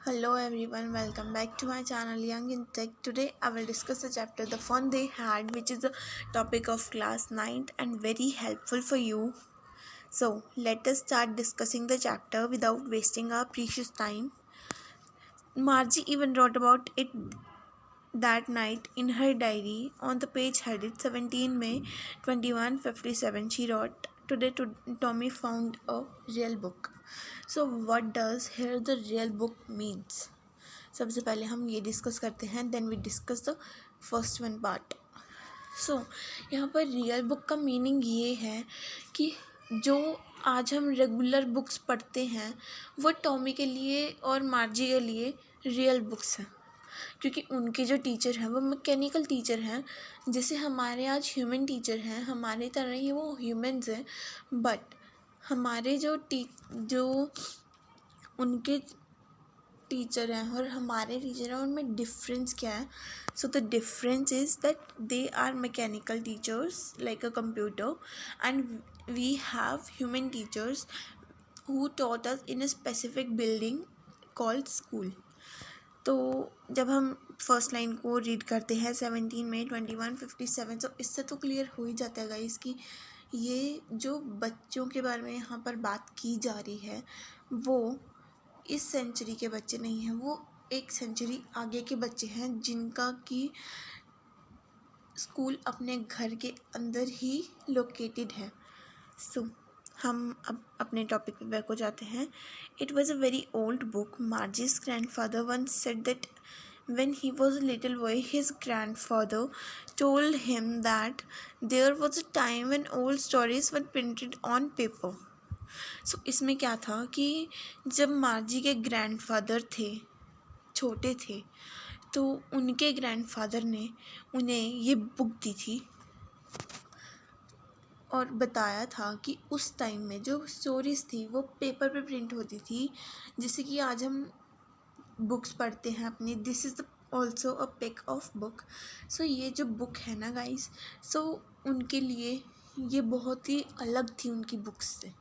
Hello everyone, welcome back to my channel Young in Tech. Today I will discuss the chapter The Fun They Had, which is the topic of class 9th and very helpful for you. So let us start discussing the chapter without wasting our precious time. Margie even wrote about it that night in her diary. On the page headed 17 May 2157, she wrote, Today Tommy found a real book. So what does here the real book means? सबसे पहले हम ये discuss करते हैं, then we discuss the first one part. So यहाँ पर real book का meaning ये है कि जो आज हम रेगुलर बुक्स पढ़ते हैं वो टॉमी के लिए और मार्जी के लिए रियल बुक्स हैं, क्योंकि उनके जो टीचर हैं वो मैकेनिकल टीचर हैं. जैसे हमारे आज ह्यूमन टीचर हैं, हमारे तरह ही वो ह्यूमंस हैं, बट हमारे जो उनके टीचर हैं और हमारे टीचर हैं उनमें डिफरेंस क्या है. So the difference is that they are mechanical teachers like a computer and we have human teachers who taught us in a specific building called school. तो जब हम फर्स्ट लाइन को रीड करते हैं 17 मई 2157, तो इससे तो क्लियर हो ही जाता है गाइस कि ये जो बच्चों के बारे में यहाँ पर बात की जा रही है वो इस सेंचुरी के बच्चे नहीं हैं, वो एक सेंचुरी आगे के बच्चे हैं जिनका कि स्कूल अपने घर के अंदर ही लोकेटेड है. सो हम अब अपने टॉपिक पे बैक हो जाते हैं. It was a very old book. Margie's grandfather once said that when he was a little boy, his grandfather told him that there was a time when old stories were printed on paper. सो इसमें क्या था कि जब मार्जी के grandfather थे, छोटे थे, तो उनके ग्रैंडफादर ने उन्हें ये बुक दी थी और बताया था कि उस टाइम में जो स्टोरीज़ थी वो पेपर पे प्रिंट होती थी, जैसे कि आज हम बुक्स पढ़ते हैं अपनी. This is the also a pick of book. So ये जो बुक है ना गाइस, सो उनके लिए ये बहुत ही अलग थी उनकी बुक्स से.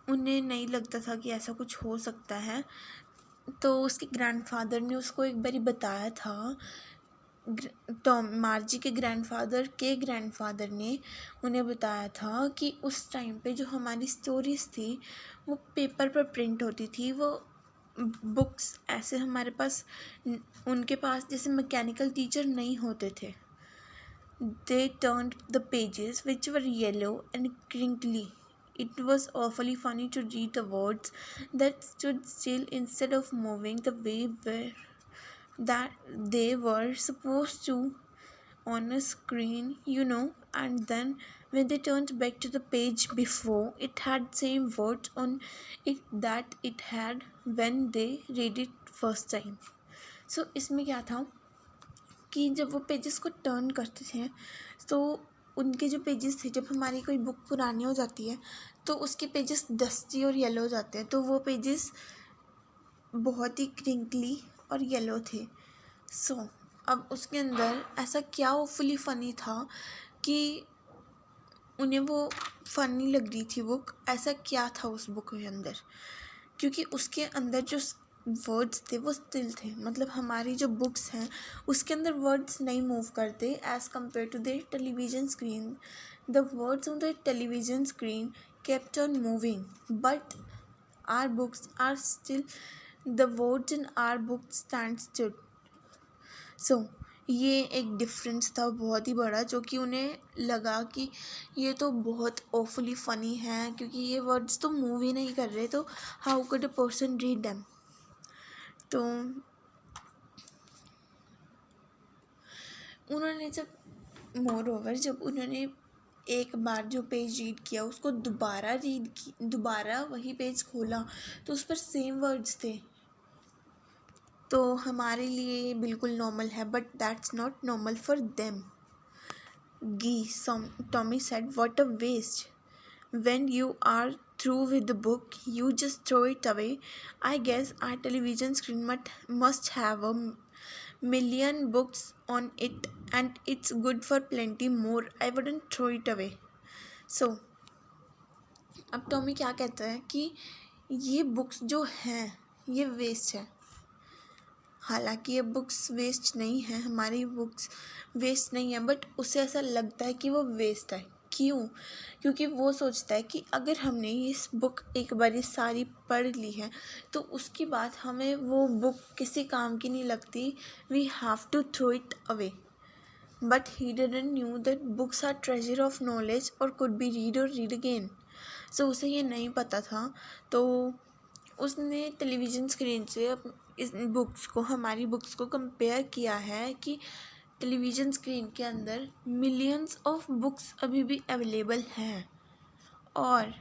उन्हें नहीं लगता था कि ऐसा कुछ हो सकता है. तो उसके ग्रैंडफादर ने उसको एक बारी बताया था. मार्जी के ग्रैंडफादर ने उन्हें बताया था कि उस टाइम पे जो हमारी स्टोरीज़ थी वो पेपर पर प्रिंट होती थी. वो बुक्स ऐसे हमारे पास, उनके पास जैसे मैकेनिकल टीचर नहीं होते थे. दे turned the pages which were yellow and crinkly. It was awfully funny to read the words that stood still instead of moving the way that they were supposed to on a screen, and then when they turned back to the page before, it had same words on it that it had when they read it first time. So इसमें क्या था कि जब वो pages को turn करते थे तो उनके जो पेजेस थे, जब हमारी कोई बुक पुरानी हो जाती है तो उसके पेजेस डस्टी और येलो हो जाते हैं. तो वो पेजेस बहुत ही क्रिंकली और येलो थे. सो अब उसके अंदर ऐसा क्या फुली फ़नी था कि उन्हें वो फ़नी लग रही थी बुक. ऐसा क्या था उस बुक के अंदर, क्योंकि उसके अंदर जो वर्ड्स थे वो स्टिल थे. मतलब हमारी जो बुक्स हैं उसके अंदर वर्ड्स नहीं मूव करते as compare to the television screen. The words on the television screen kept on moving, but our books are still, the words in our book stand still. So ये एक difference था बहुत ही बड़ा, जो कि उन्हें लगा कि ये तो बहुत ऑफुली फ़नी है, क्योंकि ये वर्ड्स तो मूव ही नहीं कर रहे, तो how could a person read them. तो उन्होंने जब उन्होंने एक बार जो पेज रीड किया उसको दोबारा वही पेज खोला तो उस पर सेम वर्ड्स थे. तो हमारे लिए बिल्कुल नॉर्मल है, but that's not normal for them. Tommy said, what a waste. When you are through with the book, you just throw it away. I guess our television screen must have a million books on it, and it's good for plenty more. I wouldn't throw it away. So अब Tommy क्या कहता है कि ये books जो हैं ये waste है। हालांकि ये बुक्स वेस्ट नहीं है, हमारी बुक्स वेस्ट नहीं है, बट उसे ऐसा लगता है कि वो वेस्ट है। क्यों? क्योंकि वो सोचता है कि अगर हमने इस बुक एक बारी सारी पढ़ ली है तो उसके बाद हमें वो बुक किसी काम की नहीं लगती, we have to throw it away. But he didn't knew that books are treasure of knowledge और कुड बी रीड और रीड अगेन। सो उसे ये नहीं पता था, तो उसने टेलीविज़न स्क्रीन से इस बुक्स को, हमारी बुक्स को कंपेयर किया है कि टेलीविज़न स्क्रीन के अंदर मिलियंस ऑफ बुक्स अभी भी अवेलेबल हैं, और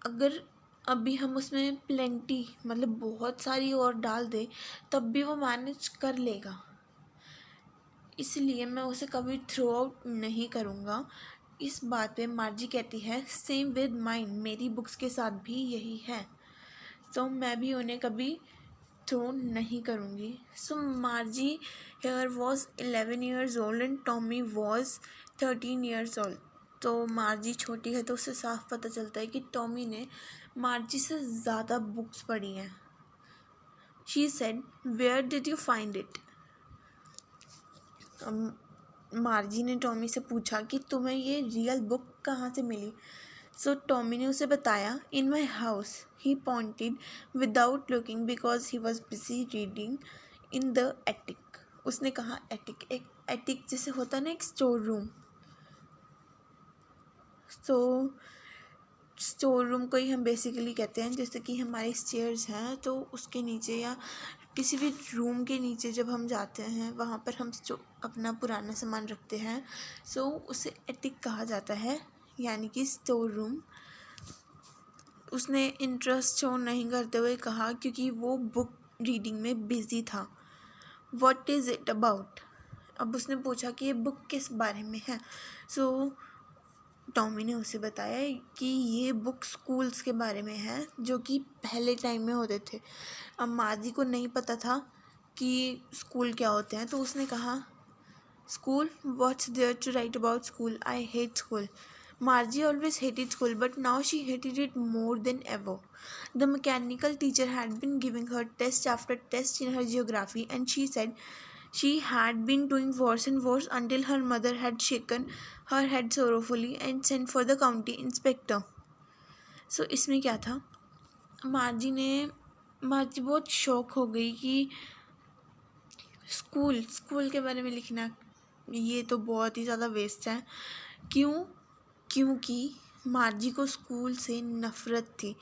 अगर अभी हम उसमें प्लेंटी मतलब बहुत सारी और डाल दें तब भी वो मैनेज कर लेगा। इसलिए मैं उसे कभी थ्रो आउट नहीं करूँगा। इस बात पे मार्जी कहती है सेम विद माइंड, मेरी बुक्स के साथ भी यही है, तो मैं भी उन्हें कभी थ्रो नहीं करूँगी। So Margie here was 11 years old and Tommy was 13 years old। तो मार्जी छोटी है तो उससे साफ पता चलता है कि टॉमी ने मार्जी से ज़्यादा बुक्स पढ़ी हैं। She said where did you find it. Margie ने टॉमी से पूछा कि तुम्हें ये रियल बुक कहाँ से मिली। सो टॉमी ने उसे बताया in my house. He pointed without looking because he was busy reading in the attic. उसने कहा एटिक, एक एटिक जैसे होता है ना एक स्टोर रूम, तो स्टोर रूम को ही हम बेसिकली कहते हैं। जैसे कि हमारे स्टेयर्स हैं तो उसके नीचे या किसी भी रूम के नीचे जब हम जाते हैं वहाँ पर हम अपना पुराना सामान रखते हैं, सो उसे एटिक कहा जाता है, यानी कि स्टोर रूम। उसने इंटरेस्ट शो नहीं करते हुए कहा क्योंकि वो बुक रीडिंग में बिजी था। What is it about. अब उसने पूछा कि ये बुक किस बारे में है। सो टॉमी ने उसे बताया कि ये बुक स्कूल्स के बारे में है जो कि पहले टाइम में होते थे। अब मार्जी को नहीं पता था कि स्कूल क्या होते हैं, तो उसने कहा school, what's there to write about school, I hate school. Margie always hated school, but now she hated it more than ever. The mechanical teacher had been giving her test after test in her geography, and she said she had been doing worse and worse until her mother had shaken her head sorrowfully and sent for the county inspector. So इसमें क्या था, मार्जी बहुत शौक हो गई कि school के बारे में लिखना ये तो बहुत ही ज़्यादा वेस्ट है। क्योंकि मार्जी को स्कूल से नफ़रत थी।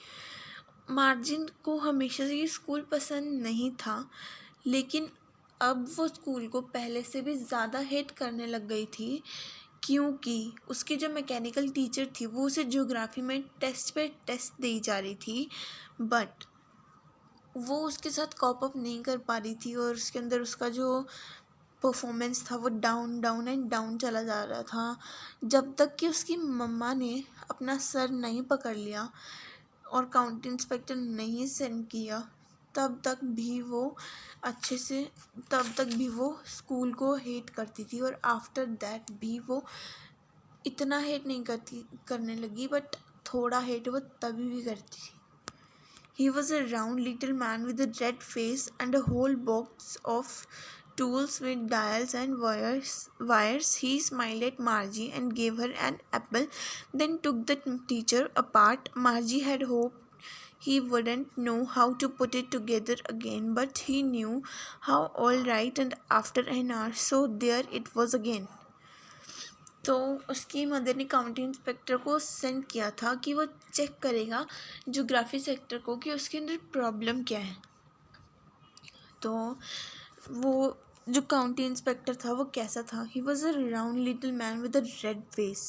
मार्जी को हमेशा से ये स्कूल पसंद नहीं था, लेकिन अब वो स्कूल को पहले से भी ज़्यादा हेट करने लग गई थी, क्योंकि उसकी जो मैकेनिकल टीचर थी वो उसे ज्योग्राफी में टेस्ट पे टेस्ट दी जा रही थी, बट वो उसके साथ कॉप अप नहीं कर पा रही थी, और उसके अंदर उसका जो परफॉर्मेंस था वो डाउन डाउन एंड डाउन चला जा रहा था। जब तक कि उसकी मम्मा ने अपना सर नहीं पकड़ लिया और काउंटी इंस्पेक्टर नहीं सेंड किया, तब तक भी वो स्कूल को हेट करती थी, और आफ्टर दैट भी वो इतना हेट नहीं करने लगी, बट थोड़ा हेट वो तभी भी करती थी। He was a round little man with a red face and a whole box of tools with dials and wires. He smiled at Margie and gave her an apple, then took the teacher apart. Margie had hoped he wouldn't know how to put it together again, but he knew how all right, and after an hour, so there it was again. तो उसकी mother ने county inspector को send किया था कि वो check करेगा geography sector को कि उसके अंदर प्रॉब्लम क्या है। तो वो जो काउंटी इंस्पेक्टर था वो कैसा था, he was a round little man with a red face.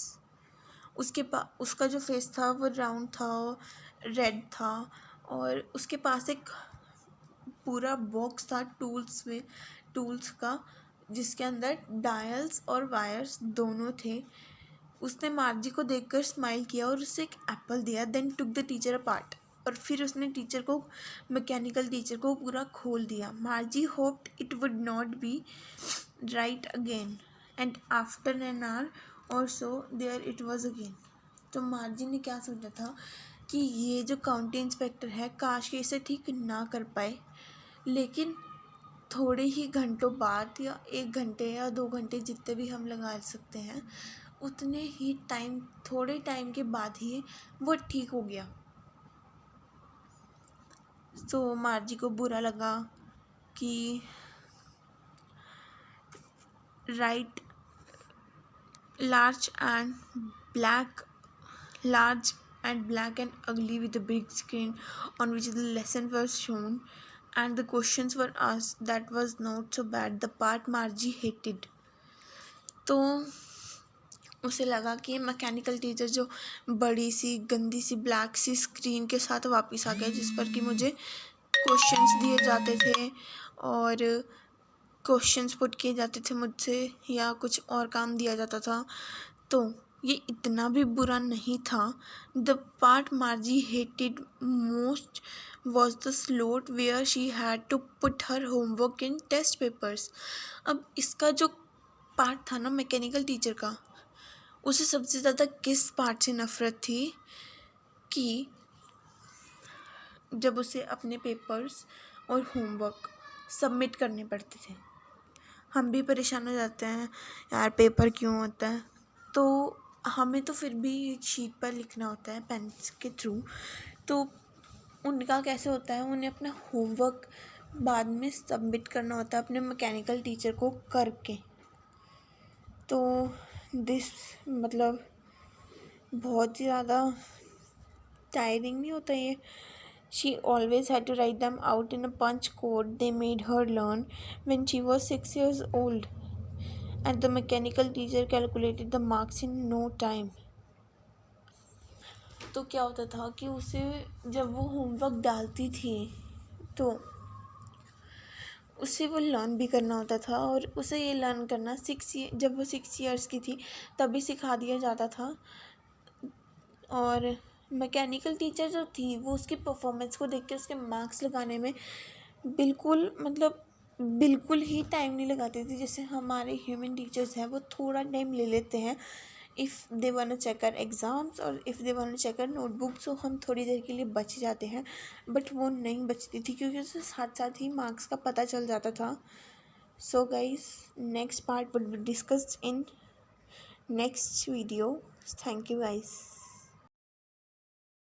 उसका जो फेस था वो राउंड था, रेड था, और उसके पास एक पूरा बॉक्स था टूल्स का, जिसके अंदर डायल्स और वायर्स दोनों थे। उसने मार्जी को देखकर स्माइल किया और उसे एक एप्पल दिया, then took the teacher apart, और फिर उसने मैकेनिकल टीचर को पूरा खोल दिया। Margie hoped it would not be right again, and after an hour or so there it was again. तो मार्जी ने क्या सोचा था कि ये जो काउंटी इंस्पेक्टर है काश कि इसे ठीक ना कर पाए, लेकिन थोड़े ही घंटों बाद या 1 घंटे या 2 घंटे जितने भी हम लगा सकते हैं, उतने ही टाइम, थोड़े टाइम के बाद ही वो ठीक हो गया। तो मार्जी को बुरा लगा कि right large and black large and black and ugly with a big screen on which the lesson was shown and the questions were asked, that was not so bad, the part Margie hated। तो उसे लगा कि mechanical teacher जो बड़ी सी गंदी सी black सी screen के साथ वापस आ गया, जिस पर कि मुझे क्वेश्चंस दिए जाते थे और क्वेश्चंस पुट किए जाते थे मुझसे या कुछ और काम दिया जाता था, तो ये इतना भी बुरा नहीं था। The part Margie hated most was the slot where she had to put her homework in test papers. अब इसका जो पार्ट था ना मैकेनिकल टीचर का, उसे सबसे ज़्यादा किस पार्ट से नफ़रत थी कि जब उसे अपने पेपर्स और होमवर्क सबमिट करने पड़ते थे। हम भी परेशान हो जाते हैं यार, पेपर क्यों होता है, तो हमें तो फिर भी शीट पर लिखना होता है पेन के थ्रू। तो उनका कैसे होता है, उन्हें अपना होमवर्क बाद में सबमिट करना होता है अपने मैकेनिकल टीचर को करके। तो दिस मतलब बहुत ही ज़्यादा टायरिंग नहीं होता ये। She always had to write them out in a punch code they made her learn when she was 6 years old, and the mechanical teacher calculated the marks in no time। तो क्या होता था कि उसे जब वो होमवर्क डालती थी तो उसे वो लर्न भी करना होता था, और उसे ये लर्न करना जब वो 6 ईयर्स की थी तभी सिखा दिया जाता था। और मैकेनिकल टीचर जो थी वो उसकी परफॉर्मेंस को देख के उसके मार्क्स लगाने में बिल्कुल ही टाइम नहीं लगाती थी। जैसे हमारे ह्यूमन टीचर्स हैं वो थोड़ा टाइम ले लेते हैं if they want to check our exams और if they want to check our notebook, so हम थोड़ी देर के लिए बच जाते हैं, बट वो नहीं बचती थी क्योंकि उससे साथ साथ ही मार्क्स का पता चल जाता था। So guys, next part will be discussed in next video. Thank you guys.